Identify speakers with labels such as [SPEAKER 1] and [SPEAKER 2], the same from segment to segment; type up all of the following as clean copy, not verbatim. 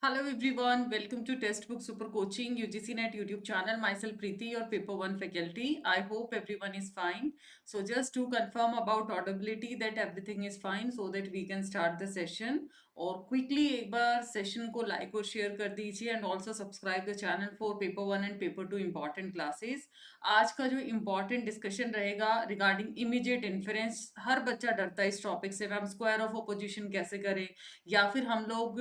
[SPEAKER 1] Hello everyone, welcome to Textbook Super Coaching UGC Net YouTube channel. Myself Preeti, your paper 1 faculty. I hope everyone is fine. So just to confirm about audibility that everything is fine so that we can start the session. और quickly एक बार session को like और share कर दीजिए and also subscribe the channel for paper 1 and paper 2 important classes. आज का जो important discussion रहेगा रिगार्डिंग इमीडिएट इन्फरेंस। हर बच्चा डरता है इस टॉपिक से, मैम स्क्वायर ऑफ अपोजिशन कैसे करें, या फिर हम लोग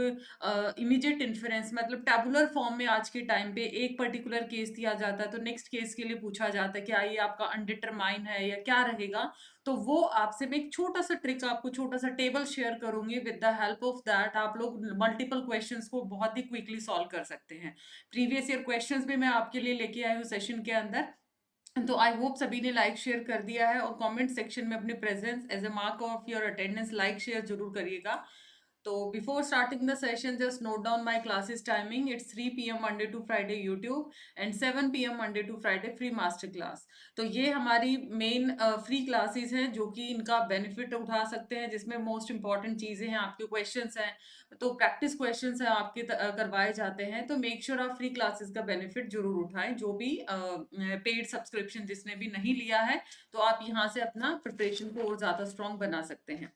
[SPEAKER 1] इमीडिएट इन्फरेंस मतलब टैबुलर फॉर्म में आज के टाइम पे एक पर्टिकुलर केस दिया जाता है तो नेक्स्ट केस के लिए पूछा जाता है कि ये आपका अनडिटरमाइन है या क्या रहेगा। तो वो आपसे मैं एक छोटा सा ट्रिक, आपको छोटा सा टेबल शेयर करूंगी। With the help of that आप लोग मल्टीपल क्वेश्चंस को बहुत ही क्विकली सॉल्व कर सकते हैं। प्रीवियस ईयर क्वेश्चंस भी मैं आपके लिए लेके आई हूँ सेशन के अंदर। तो आई होप सभी ने लाइक शेयर कर दिया है और कमेंट सेक्शन में अपनी presence as a mark of your attendance like share जरूर करिएगा। तो before starting the session just note down my classes timing. It's 3 PM Monday to Friday YouTube and 7 PM Monday to Friday free master class. तो ये हमारी main free classes हैं जो कि इनका बेनिफिट उठा सकते हैं, जिसमें मोस्ट इंपॉर्टेंट चीज़ें हैं, आपके क्वेश्चंस हैं, तो प्रैक्टिस क्वेश्चंस हैं आपके करवाए जाते हैं। तो मेक श्योर आप फ्री क्लासेस का बेनिफिट जरूर उठाएं। जो भी पेड सब्सक्रिप्शन जिसने भी नहीं लिया है तो आप यहाँ से अपना प्रिपरेशन को और ज़्यादा स्ट्रॉन्ग बना सकते हैं।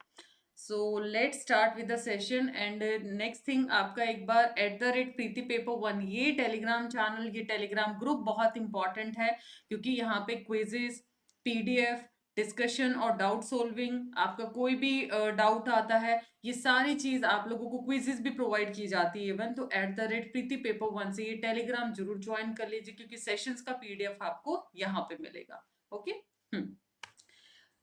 [SPEAKER 1] So let start with the session and next thing, आपका एक बार @प्रीति पेपर 1 ये टेलीग्राम चैनल, ये टेलीग्राम ग्रुप बहुत इंपॉर्टेंट है क्योंकि यहाँ पे क्विजेस, PDF, डिस्कशन और डाउट सोल्विंग, आपका कोई भी डाउट आता है, ये सारी चीज आप लोगों को क्विजेस भी प्रोवाइड की जाती है इवन। तो @प्रीति पेपर 1 से ये टेलीग्राम जरूर ज्वाइन कर लीजिए क्योंकि सेशंस का PDF आपको यहाँ पे मिलेगा। ओके।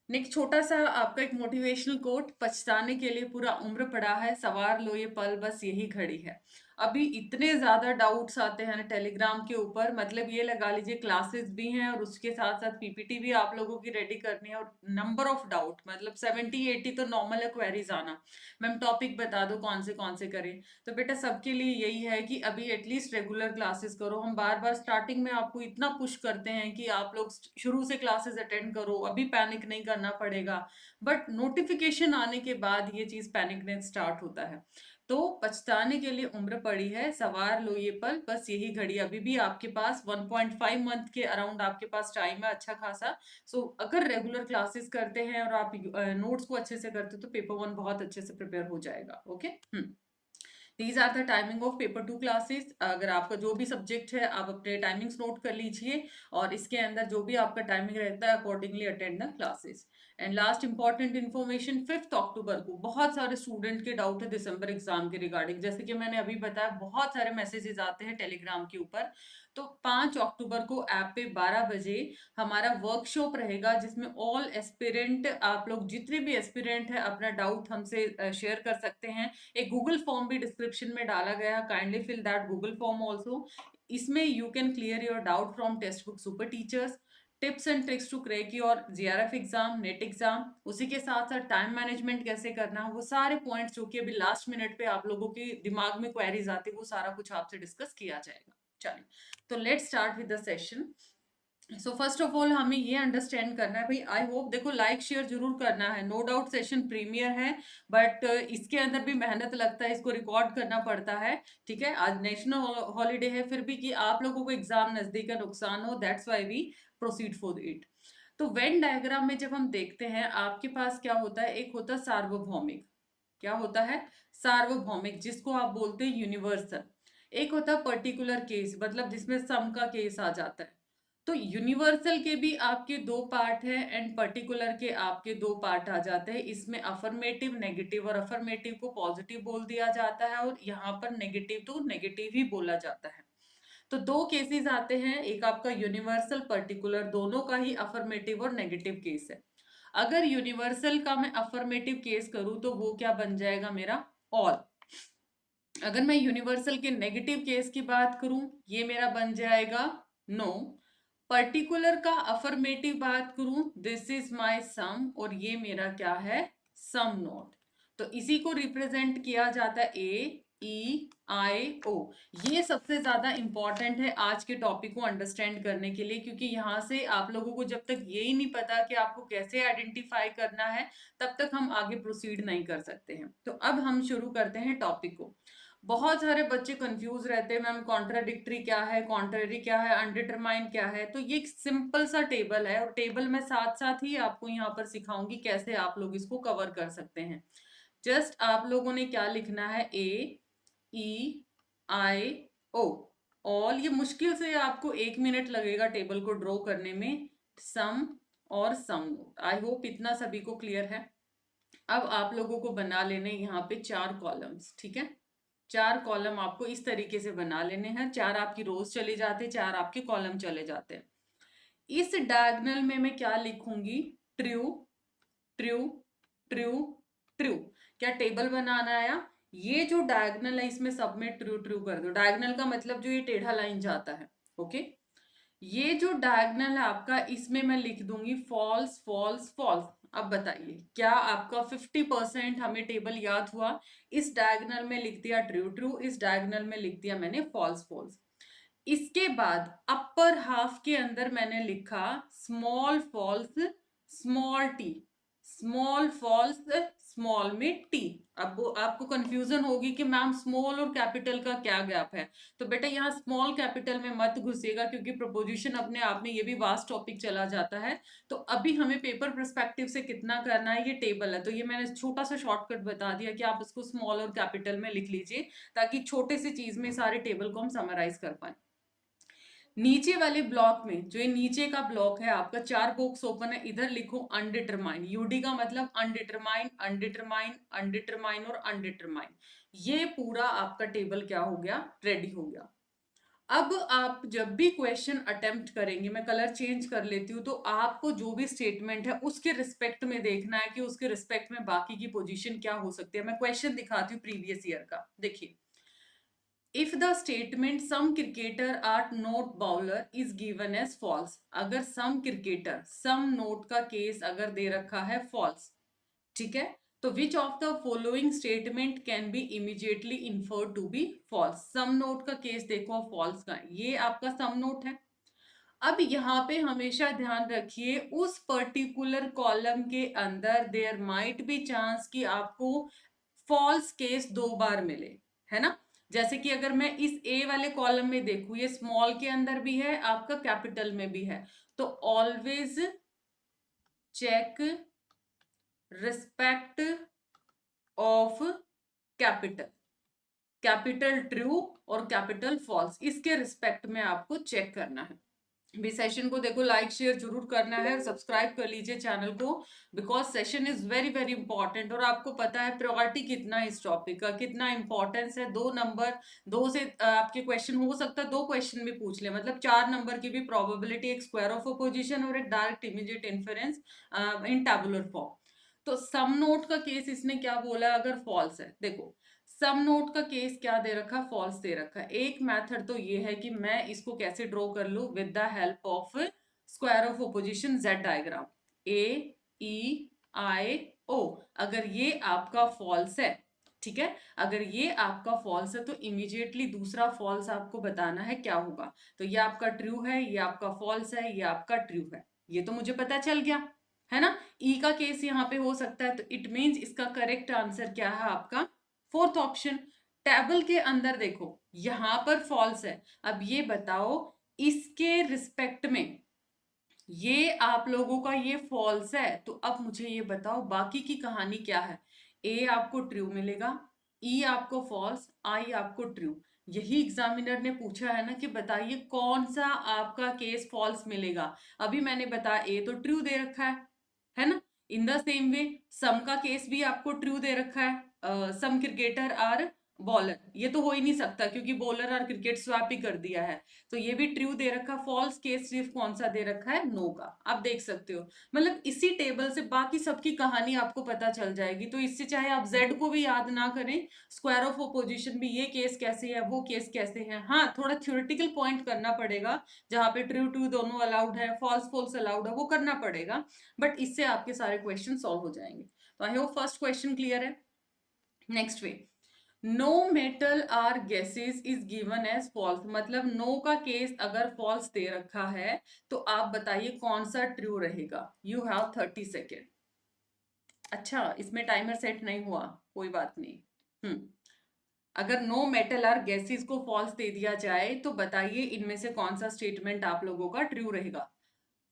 [SPEAKER 1] नेक्स्ट छोटा सा आपका एक मोटिवेशनल कोट, पछताने के लिए पूरा उम्र पड़ा है, सवार लो ये पल बस यही घड़ी है। अभी इतने ज्यादा डाउट्स आते हैं ना टेलीग्राम के ऊपर, मतलब ये लगा लीजिए क्लासेस भी हैं और उसके साथ साथ PPT भी आप लोगों की रेडी करनी है और नंबर ऑफ डाउट मतलब 70-80 तो नॉर्मल है क्वेरीज आना। मैम टॉपिक बता दो कौन से करें। तो बेटा सबके लिए यही है कि अभी एटलीस्ट रेगुलर क्लासेस करो। हम बार बार स्टार्टिंग में आपको इतना पुश करते हैं कि आप लोग शुरू से क्लासेस अटेंड करो, अभी पैनिक नहीं करना पड़ेगा, बट नोटिफिकेशन आने के बाद ये चीज पैनिक स्टार्ट होता है। तो पछताने के लिए उम्र पड़ी है, सवार लो ये पल बस यही घड़ी। अभी भी आपके पास 1.5 मंथ के अराउंड आपके पास टाइम है अच्छा खासा। सो अगर रेगुलर क्लासेस करते हैं और आप नोट्स को अच्छे से करते हो तो पेपर 1 बहुत अच्छे से प्रिपेयर हो जाएगा। Okay. These are the timing of paper 2 classes. अगर आपका जो भी सब्जेक्ट है आप अपने टाइमिंग्स नोट कर लीजिए और इसके अंदर जो भी आपका टाइमिंग रहता है accordingly attend the classes. And last important information, 5 अक्टूबर को बहुत सारे स्टूडेंट के डाउट है दिसंबर एग्जाम के रिगार्डिंग। जैसे कि मैंने अभी बताया बहुत सारे मैसेजेस आते हैं टेलीग्राम के ऊपर। तो 5 अक्टूबर को ऐप पे 12 बजे हमारा वर्कशॉप रहेगा जिसमें ऑल एस्पिरेंट, आप लोग जितने भी एस्पिरेंट है अपना डाउट हमसे शेयर कर सकते हैं। एक गूगल फॉर्म भी डिस्क्रिप्शन में डाला गया, kindly fill that Google form also. इसमें you can clear your doubt from textbook super teachers, tips and tricks to crack your JRF exam, NET exam, उसी के साथ साथ टाइम मैनेजमेंट कैसे करना, वो सारे पॉइंट्स जो कि अभी लास्ट मिनट पे आप लोगों के दिमाग में क्वेरीज आती है वो सारा कुछ आपसे डिस्कस किया जाएगा। चलिए तो let start with the session. So first of all हमें ये अंडरस्टैंड करना है भाई, आई होप देखो लाइक शेयर जरूर करना है। नो डाउट सेशन प्रीमियर है बट इसके अंदर भी मेहनत लगता है, इसको रिकॉर्ड करना पड़ता है। ठीक है, आज नेशनल हॉलीडे है फिर भी कि आप लोगों को एग्जाम नजदीक का नुकसान हो, that's why we proceed for it. तो वेन डायग्राम में जब हम देखते हैं आपके पास क्या होता है, एक होता है सार्वभौमिक। क्या होता है? सार्वभौमिक, जिसको आप बोलते हैं यूनिवर्सल। एक होता है पर्टिकुलर केस, मतलब जिसमें सम का केस आ जाता है। तो यूनिवर्सल के भी आपके दो पार्ट है एंड पर्टिकुलर के आपके दो पार्ट आ जाते हैं। इसमें अफर्मेटिव नेगेटिव, और अफर्मेटिव को पॉजिटिव बोल दिया जाता है और यहाँ पर नेगेटिव तो नेगेटिव ही बोला जाता है। तो दो केसेस आते हैं, एक आपका यूनिवर्सल पर्टिकुलर, दोनों का ही अफर्मेटिव और नेगेटिव केस है। अगर यूनिवर्सल का मैं अफर्मेटिव केस करूं तो वो क्या बन जाएगा मेरा? ऑल। अगर मैं यूनिवर्सल के नेगेटिव केस की बात करूं ये मेरा बन जाएगा नो। पर्टिकुलर का अफर्मेटिव बात करूं दिस इज माय सम, और ये मेरा क्या है? सम नोट। तो इसी को रिप्रेजेंट किया जाता है AEIO। ये सबसे ज्यादा इंपॉर्टेंट है आज के टॉपिक को अंडरस्टैंड करने के लिए, क्योंकि यहाँ से आप लोगों को जब तक यही नहीं पता कि आपको कैसे आइडेंटिफाई करना है तब तक हम आगे प्रोसीड नहीं कर सकते हैं। तो अब हम शुरू करते हैं टॉपिक को। बहुत सारे बच्चे कंफ्यूज रहते हैं मैम, कॉन्ट्राडिक्टरी क्या है, कॉन्ट्ररी क्या है, अनडिटरमाइन क्या है। तो ये एक सिंपल सा टेबल है और टेबल में साथ साथ ही आपको यहाँ पर सिखाऊंगी कैसे आप लोग इसको कवर कर सकते हैं। जस्ट आप लोगों ने क्या लिखना है, AEIO ऑल। ये मुश्किल से आपको 1 मिनट लगेगा टेबल को ड्रॉ करने में। सम और सम नोट, आई होप इतना सभी को क्लियर है। अब आप लोगों को बना लेने यहाँ पे 4 कॉलम्स, ठीक है। 4 कॉलम आपको इस तरीके से बना लेने हैं। 4 आपकी रोज चले जाते, 4 आपके कॉलम चले जाते हैं। इस डायगोनल में मैं क्या लिखूंगी, ट्रू ट्रू ट्रू ट्रू। क्या टेबल बनाना आया? ये जो डायगोनल है इसमें सब में ट्रू ट्रू कर दो। डायगोनल का मतलब जो ये टेढ़ा लाइन जाता है, ओके। ये जो डायगोनल है आपका, इसमें मैं लिख दूंगी फॉल्स फॉल्स फॉल्स। अब बताइए क्या आपका 50% हमें टेबल याद हुआ? इस डायगोनल में लिख दिया ट्रू ट्रू, इस डायगोनल में लिख दिया मैंने फॉल्स फॉल्स। इसके बाद अपर हाफ के अंदर मैंने लिखा small false small T, small false small में टी। अब वो आपको कंफ्यूजन होगी कि मैम स्मॉल और कैपिटल का क्या गैप है। तो बेटा यहाँ स्मॉल कैपिटल में मत घुसेगा, क्योंकि प्रोपोजिशन अपने आप में ये भी वास्ट टॉपिक चला जाता है। तो अभी हमें पेपर पर्सपेक्टिव से कितना करना है, ये टेबल है, तो ये मैंने छोटा सा शॉर्टकट बता दिया कि आप इसको स्मॉल और कैपिटल में लिख लीजिए, ताकि छोटे से चीज में सारे टेबल को हम समराइज कर पाए। नीचे वाले ब्लॉक में, जो ये नीचे का ब्लॉक है आपका, 4 बॉक्स ओपन है, इधर लिखो अनडिटरमाइन। यूडी का मतलब अनडिटरमाइन, अनडिटरमाइन, अनडिटरमाइन और अनडिटरमाइन। ये पूरा आपका टेबल क्या हो गया, रेडी हो गया। अब आप जब भी क्वेश्चन अटेम्प्ट करेंगे, मैं कलर चेंज कर लेती हूँ, तो आपको जो भी स्टेटमेंट है उसके रिस्पेक्ट में देखना है कि उसके रिस्पेक्ट में बाकी की पोजीशन क्या हो सकती है। मैं क्वेश्चन दिखाती हूँ प्रीवियस ईयर का, देखिए। If the statement some cricketer are not bowler is given as false, अगर some cricketer, some note का केस अगर दे रखा है false, ठीक है, तो which of the following statement can be immediately inferred to be false? some note का case देखो false का, ये आपका some note है। अब यहाँ पे हमेशा ध्यान रखिए, उस पर्टिकुलर कॉलम के अंदर देयर माइट बी चांस कि आपको फॉल्स केस 2 बार मिले, है ना। जैसे कि अगर मैं इस ए वाले कॉलम में देखूं, ये स्मॉल के अंदर भी है, आपका कैपिटल में भी है, तो always check respect of capital, capital true और कैपिटल फॉल्स, इसके रिस्पेक्ट में आपको चेक करना है। भी सेशन को देखो, लाइक शेयर जरूर करना है और सब्सक्राइब कर लीजिए चैनल को, because session is very very important. और आपको पता है प्रायोरिटी कितना है इस टॉपिक का, कितना इंपॉर्टेंस है। 2 नंबर, 2 से आपके क्वेश्चन हो सकता है 2 क्वेश्चन भी पूछ ले, मतलब 4 नंबर की भी प्रोबेबिलिटी, एक स्क्वायर ऑफ अपोजिशन और एक डायरेक्ट इमीडिएट इन्फरेंस इन टैबुलर फॉर्म। तो सम नोट का केस इसने क्या बोला, अगर फॉल्स है, देखो सम नोट का केस क्या दे रखा, फॉल्स दे रखा है। एक मेथड तो ये है कि मैं इसको कैसे ड्रॉ कर लू, with the help of square of opposition Z diagram, AEIO। अगर ये आपका फॉल्स है, ठीक है, अगर ये आपका फॉल्स है तो इमीडिएटली दूसरा फॉल्स आपको बताना है क्या होगा। तो ये आपका ट्रू है, ये आपका फॉल्स है, ये आपका ट्रू है, ये तो मुझे पता चल गया, है ना। ई का केस यहाँ पे हो सकता है, तो इट मीन्स इसका करेक्ट आंसर क्या है आपका, 4th ऑप्शन। टेबल के अंदर देखो, यहां पर फॉल्स है। अब ये बताओ इसके रिस्पेक्ट में ये आप लोगों का ये फॉल्स है, तो अब मुझे ये बताओ बाकी की कहानी क्या है। ए आपको ट्रू मिलेगा, ई आपको फॉल्स, आई आपको ट्रू। यही एग्जामिनर ने पूछा है ना कि बताइए कौन सा आपका केस फॉल्स मिलेगा। अभी मैंने बताया ए तो ट्रू दे रखा है ना। इन द सेम वे सम का केस भी आपको ट्रू दे रखा है, सम क्रिकेटर आर बॉलर, ये तो हो ही नहीं सकता क्योंकि बॉलर और क्रिकेट स्वैप ही कर दिया है, तो ये भी ट्रू दे रखा। फॉल्स केस सिर्फ कौन सा दे रखा है, नो का। आप देख सकते हो, मतलब इसी टेबल से बाकी सबकी कहानी आपको पता चल जाएगी। तो इससे चाहे आप जेड को भी याद ना करें, स्क्वायर ऑफ अपोजिशन भी ये केस कैसे है, वो केस कैसे है, हाँ थोड़ा थ्योरेटिकल पॉइंट करना पड़ेगा, जहां पे ट्रू ट्रू दोनों अलाउड है, फॉल्स फॉल्स अलाउड है, वो करना पड़ेगा, बट इससे आपके सारे क्वेश्चन सॉल्व हो जाएंगे। तो I hope first question clear है। Next way, no metal are gases is given as false, मतलब नो का केस अगर फॉल्स दे रखा है तो आप बताइए कौन सा ट्रू रहेगा। You have 30 second. अच्छा, इसमें टाइमर सेट नहीं हुआ, कोई बात नहीं। अगर नो मेटल आर गैसेस को फॉल्स दे दिया जाए तो बताइए इनमें से कौन सा स्टेटमेंट आप लोगों का ट्रू रहेगा।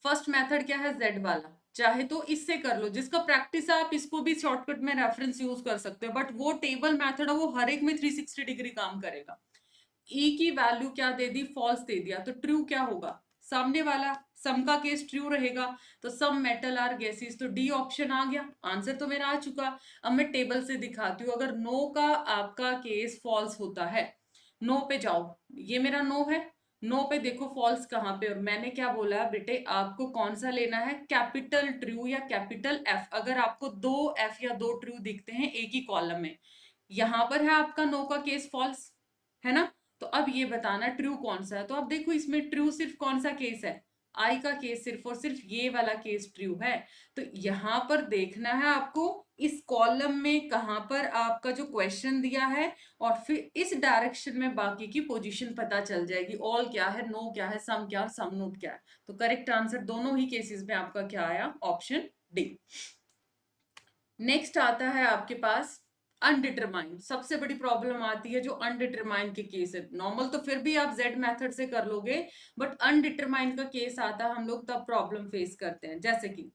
[SPEAKER 1] फर्स्ट मेथड क्या है, जेड वाला, चाहे तो इससे कर लो, जिसका प्रैक्टिस है आप इसको भी शॉर्टकट में रेफरेंस यूज कर सकते हो, बट वो टेबल मेथड है वो हर एक में 360 डिग्री काम करेगा। ई की वैल्यू क्या दे दी, फॉल्स दे दिया, तो ट्रू क्या होगा, सामने वाला सम का केस ट्रू रहेगा, तो सम मेटल आर गैसेस, तो डी ऑप्शन आ गया, आंसर तो मेरा आ चुका। अब मैं टेबल से दिखाती हूँ, अगर नो का आपका केस फॉल्स होता है, नो पे जाओ, ये मेरा नो है, नो पे देखो फॉल्स कहाँ पे, और मैंने क्या बोला बेटे आपको कौन सा लेना है, कैपिटल ट्रू या कैपिटल एफ। अगर आपको दो एफ या दो ट्रू दिखते हैं एक ही कॉलम में, यहां पर है आपका नो का केस फॉल्स, है ना, तो अब ये बताना ट्रू कौन सा है। तो अब देखो इसमें ट्रू सिर्फ कौन सा केस है, आई का केस सिर्फ और सिर्फ ये वाला केस ट्रू है। तो यहां पर देखना है आपको इस कॉलम में कहां पर आपका जो क्वेश्चन दिया है, और फिर इस डायरेक्शन में बाकी की पोजीशन पता चल जाएगी, ऑल क्या है, नो क्या है, सम क्या है, सम नोट क्या है। तो करेक्ट आंसर दोनों ही केसेस में आपका क्या आया, ऑप्शन डी। नेक्स्ट आता है आपके पास अनडिटरमाइंड। सबसे बड़ी प्रॉब्लम आती है जो अनडिटरमाइंड के केस है, नॉर्मल तो फिर भी आप जेड मेथड से कर लोगे, बट अनडिटरमाइंड का केस आता है हम लोग तब प्रॉब्लम फेस करते हैं। जैसे कि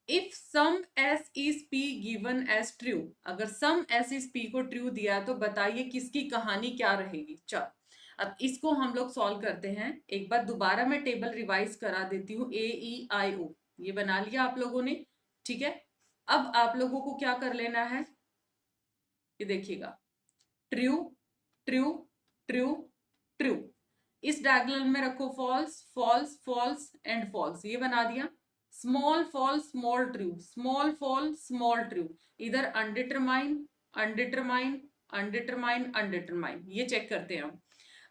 [SPEAKER 1] if some S is P given as true, अगर सम एस इज पी को ट्रू दिया तो बताइए किसकी कहानी क्या रहेगी। चल अब इसको हम लोग सॉल्व करते हैं, एक बार दोबारा मैं टेबल रिवाइज करा देती हूँ, ए ई आई ओ ये बना लिया आप लोगों ने, ठीक है। अब आप लोगों को क्या कर लेना है, ये देखिएगा, ट्रू ट्रू ट्रू ट्रू, इस डायगोनल में रखो false false false and false, ये बना दिया। Small false small true, small fall small true, इधर अनडिटरमाइन अनडिटरमाइन अनडिटरमाइन अनडिटरमाइन, ये चेक करते हैं हम।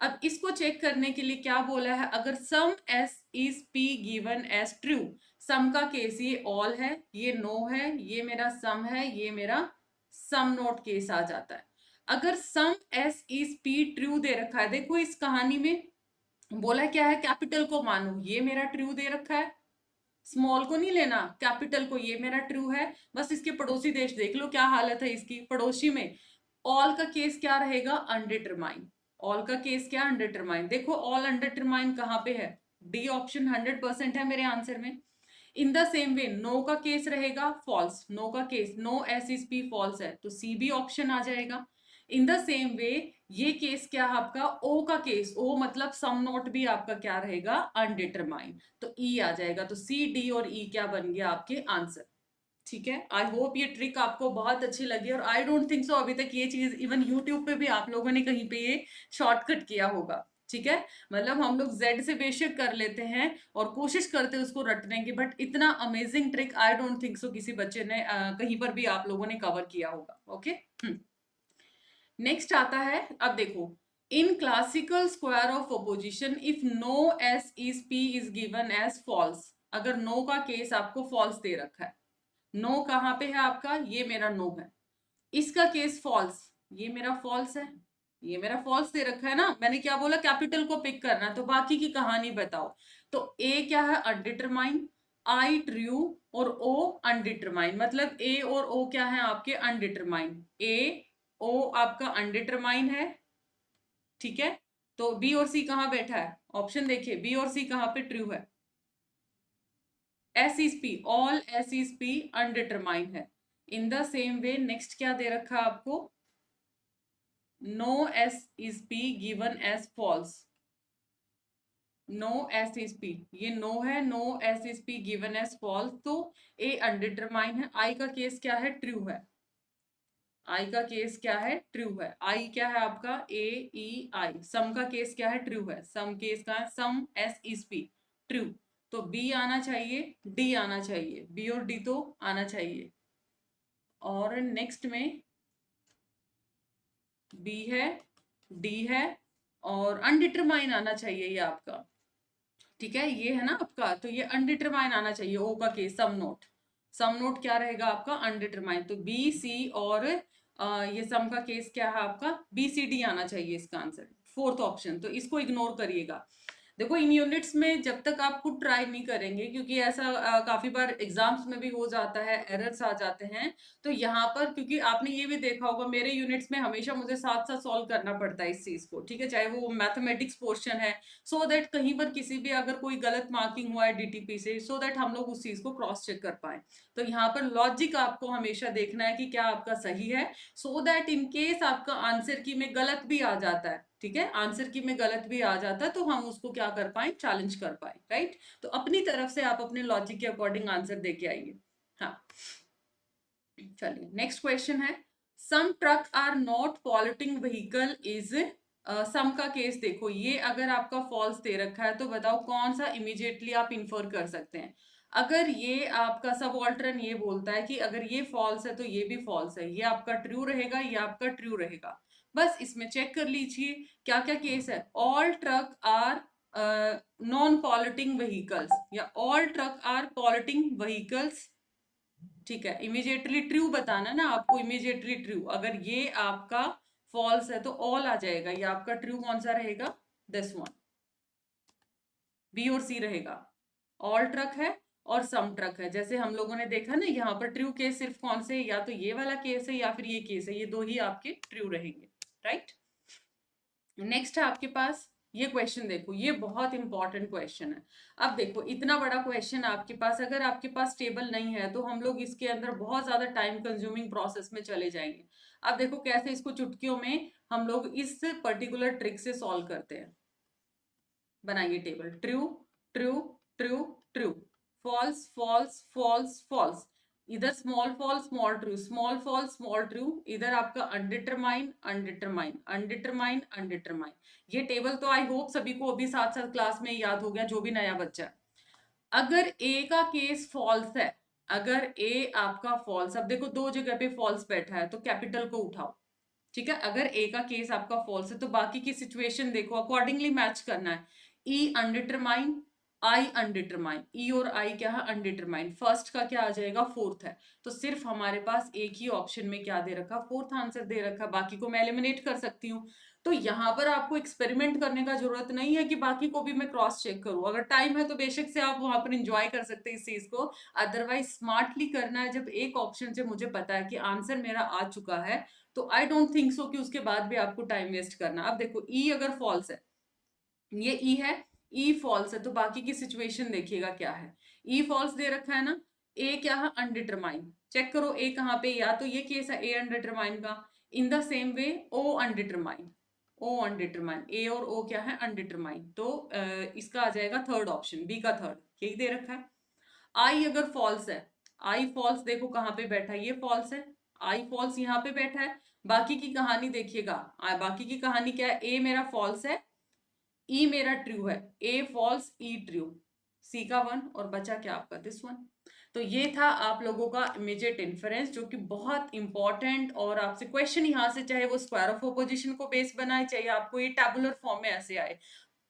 [SPEAKER 1] अब इसको चेक करने के लिए क्या बोला है, अगर some S is P given as true, some का केस ये ऑल है, ये नो है, ये मेरा सम है, ये मेरा सम नोट केस आ जाता है। अगर some S is P true they रखा है, देखो इस कहानी में बोला क्या है, कैपिटल को मानो, ये मेरा ट्रू दे रखा है, स्मॉल को नहीं लेना, कैपिटल को, ये मेरा ट्रू है। बस इसके पड़ोसी देश देख लो क्या हालत है इसकी, पड़ोसी में ऑल का केस क्या रहेगा, अनडिटरमाइन, ऑल का केस क्या, अनडिटरमाइन। देखो ऑल अनडिटरमाइन कहाँ पे है, डी ऑप्शन 100% है मेरे आंसर में। In the same way no का केस रहेगा फॉल्स, नो का case no S is P false है, तो सी बी ऑप्शन आ जाएगा। इन द सेम वे ये केस क्या है आपका, ओ का केस, ओ मतलब सम नोट भी आपका क्या रहेगा, अनडिटरमाइंड, तो ई आ जाएगा। तो सी डी और ई क्या बन गया आपके आंसर, ठीक है। आई होप ये ट्रिक आपको बहुत अच्छी लगी, और आई डोंट थिंक सो अभी तक ये चीज इवन यूट्यूब पे भी आप लोगों ने कहीं पे ये शॉर्टकट किया होगा, ठीक है। मतलब हम लोग जेड से बेशक कर लेते हैं और कोशिश करते हैं उसको रटने की, बट इतना amazing trick I don't think so किसी बच्चे ने कहीं पर भी आप लोगों ने कवर किया होगा। ओके, नेक्स्ट आता है, अब देखो, in classical square of opposition if no S is P is given as false, अगर नो का केस आपको फॉल्स दे रखा है, नो कहाँ पे है आपका, ये मेरा नो है, इसका केस फॉल्स, ये मेरा फॉल्स है, ये मेरा फॉल्स दे रखा है ना, मैंने क्या बोला, कैपिटल को पिक करना, तो बाकी की कहानी बताओ। तो ए क्या है, अनडिटरमाइन, आई ट्रू और ओ अनडिटरमाइन, मतलब ए और ओ क्या है आपके अनडिटरमाइन, ए ओ आपका अनडिटरमाइन है, ठीक है। तो बी और सी कहां बैठा है, ऑप्शन देखिए बी और सी कहां पे ट्रू है, S is P, all S is P undetermined है। In the same way next क्या दे रखा है आपको, no S is P given as false, no S is P, ये नो है, no S is P given as false, तो a अनडिटरमाइन है। आई का केस क्या है, ट्रू है, आई का केस क्या है, ट्रू है। आई क्या है आपका, ए ई आई। सम का केस क्या है, ट्रू है, सम केस का है, सम एस इज पी ट्रू, तो बी आना चाहिए, डी आना चाहिए, बी और डी तो आना चाहिए। और नेक्स्ट में बी है, डी है, और अनडिटरमाइन आना चाहिए ये आपका, ठीक है, ये है ना आपका, तो ये अनडिटरमाइन आना चाहिए। ओ का केस सम नोट, सम नोट क्या रहेगा आपका, अनडिटरमाइन, तो बी सी और ये सम का केस क्या है आपका, बी सी डी आना चाहिए इसका आंसर, फोर्थ ऑप्शन, तो इसको इग्नोर करिएगा। देखो इन यूनिट्स में जब तक आप खुद ट्राई नहीं करेंगे, क्योंकि ऐसा काफी बार एग्जाम्स में भी हो जाता है, एरर्स आ जाते हैं, तो यहाँ पर क्योंकि आपने ये भी देखा होगा मेरे यूनिट्स में हमेशा मुझे साथ साथ सॉल्व करना पड़ता है इस चीज को, ठीक है, चाहे वो मैथमेटिक्स पोर्शन है, सो दैट कहीं पर किसी भी अगर कोई गलत मार्किंग हुआ है डीटीपी से, सो दैट हम लोग उस चीज को क्रॉस चेक कर पाए। तो यहाँ पर लॉजिक आपको हमेशा देखना है कि क्या आपका सही है, सो दैट इन केस आपका आंसर की में गलत भी आ जाता है, ठीक है, आंसर की में गलत भी आ जाता है, तो हम उसको क्या कर पाए, चैलेंज कर पाए, राइट। तो अपनी तरफ से आप अपने लॉजिक के अकॉर्डिंग आंसर दे के आइए। हाँ, चलिए नेक्स्ट क्वेश्चन है, some truck are not polluting vehicle is, some का केस देखो, ये अगर आपका फॉल्स दे रखा है तो बताओ कौन सा इमीडिएटली आप इन्फर कर सकते हैं। अगर ये आपका सब ऑल्टरन ये बोलता है कि अगर ये फॉल्स है तो ये भी फॉल्स है, ये आपका ट्रू रहेगा, ये आपका ट्रू रहेगा, बस इसमें चेक कर लीजिए क्या क्या केस है। All truck are non polluting vehicles या all truck are polluting vehicles, ठीक है, इमीडिएटली ट्रू बताना ना आपको, इमीडिएटली ट्रू, अगर ये आपका फॉल्स है तो ऑल आ जाएगा, ये आपका ट्रू कौन सा रहेगा, दिस वन, बी और सी रहेगा। ऑल ट्रक है और सम ट्रक है, जैसे हम लोगों ने देखा ना यहाँ पर ट्रू केस सिर्फ कौन से, या तो ये वाला केस है या फिर ये केस है, ये दो ही आपके ट्रू रहेंगे, राइट। नेक्स्ट है आपके पास ये क्वेश्चन, देखो ये बहुत इंपॉर्टेंट क्वेश्चन है। अब देखो इतना बड़ा क्वेश्चन आपके पास, अगर आपके पास टेबल नहीं है तो हम लोग इसके अंदर बहुत ज्यादा टाइम कंज्यूमिंग प्रोसेस में चले जाएंगे। अब देखो कैसे इसको चुटकियों में हम लोग इस पर्टिकुलर ट्रिक से सॉल्व करते हैं। बनाइए table, true true true true, false false false false, इधर small fall small true, small fall small true, इधर आपका अनडिटरमाइन अनडिटरमाइन अनडिटरमाइन अनडिटरमाइन। ये टेबल तो आई होप सभी को अभी साथ साथ क्लास में याद हो गया, जो भी नया बच्चा है। अगर ए का केस फॉल्स है, अगर ए आपका फॉल्स, अब देखो दो जगह पे फॉल्स बैठा है तो कैपिटल को उठाओ, ठीक है, अगर ए का केस आपका फॉल्स है तो बाकी की सिचुएशन देखो, अकॉर्डिंगली मैच करना है। ई अनडिटरमाइन, आई अनडिटरमाइन, ई और आई क्या है, अनडिटरमाइन, फर्स्ट का क्या आ जाएगा, फोर्थ है, तो सिर्फ हमारे पास एक ही ऑप्शन में क्या दे रखा, फोर्थ आंसर दे रखा, बाकी को मैं एलिमिनेट कर सकती हूँ। तो यहाँ पर आपको एक्सपेरिमेंट करने का जरूरत नहीं है कि बाकी को भी मैं क्रॉस चेक करूँ, अगर टाइम है तो बेशक से आप वहां पर इंजॉय कर सकते हैं इस चीज को, अदरवाइज स्मार्टली करना है। जब एक ऑप्शन से मुझे पता है कि आंसर मेरा आ चुका है, तो आई डोंट थिंक सो कि उसके बाद भी आपको टाइम वेस्ट करना। अब देखो ई अगर फॉल्स है, ये ई है, ई फॉल्स है, तो बाकी की सिचुएशन देखिएगा क्या है। ई फॉल्स दे रखा है ना, ए क्या है, अनडिटरमाइन, चेक करो ए कहाँ पे, या तो ये केस है ए अनडिटरमाइन का, इन द सेम वे ओ अनडिटरमाइन, ओ अनडिटरमाइन, ए और ओ क्या है, अनडिटरमाइन, तो इसका आ जाएगा थर्ड ऑप्शन, बी का थर्ड, यही दे रखा है। आई अगर फॉल्स है, आई फॉल्स देखो कहाँ पे बैठा है, ये फॉल्स है, आई फॉल्स यहाँ पे बैठा है, बाकी की कहानी देखिएगा, बाकी की कहानी क्या है, ए मेरा फॉल्स है, ई मेरा ट्रू है, ए फॉल्स ई ट्रू, सी का वन, और बचा क्या आपका दिस वन। तो ये था आप लोगों का इमीडिएट इन्फरेंस, जो कि बहुत इंपॉर्टेंट, और आपसे क्वेश्चन यहाँ से चाहे वो स्क्वायर ऑफ अपोजिशन को बेस बनाए, चाहे आपको ये टैबुलर फॉर्म में ऐसे आए,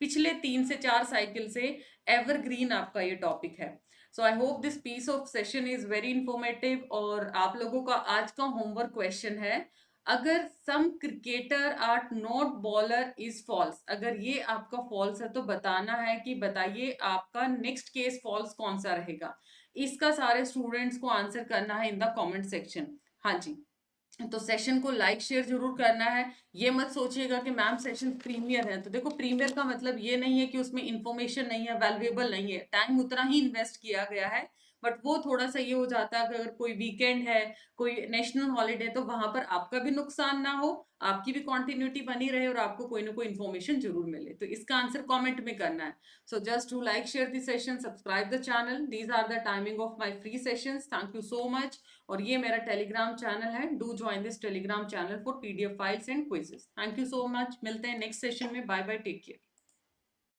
[SPEAKER 1] पिछले 3 से 4 साइकिल से एवरग्रीन आपका ये टॉपिक है। So I hope this piece of session is very informative. और आप लोगों का आज का होमवर्क क्वेश्चन है, अगर some cricketer are not bowler is false, अगर ये आपका फॉल्स है तो बताना है कि बताइए आपका नेक्स्ट केस फॉल्स कौन सा रहेगा। इसका सारे स्टूडेंट्स को आंसर करना है इन द कमेंट सेक्शन। हाँ जी, तो सेशन को लाइक शेयर जरूर करना है। ये मत सोचिएगा कि मैम सेशन प्रीमियर है, तो देखो प्रीमियर का मतलब ये नहीं है कि उसमें इंफॉर्मेशन नहीं है, वैल्यूएबल नहीं है, टाइम उतना ही इन्वेस्ट किया गया है, बट वो थोड़ा सा ये हो जाता है कि अगर कोई वीकेंड है, कोई नेशनल हॉलीडे, तो वहां पर आपका भी नुकसान ना हो, आपकी भी कंटिन्यूटी बनी रहे और आपको कोई ना कोई इन्फॉर्मेशन जरूर मिले। तो इसका आंसर कमेंट में करना है। So just to like share the session, subscribe the channel, these are the timing of my free sessions, thank you so much. और ये मेरा टेलीग्राम चैनल है, do join this Telegram channel for PDF files and quizzes. Thank you so much, मिलते हैं next session में, bye bye, take care.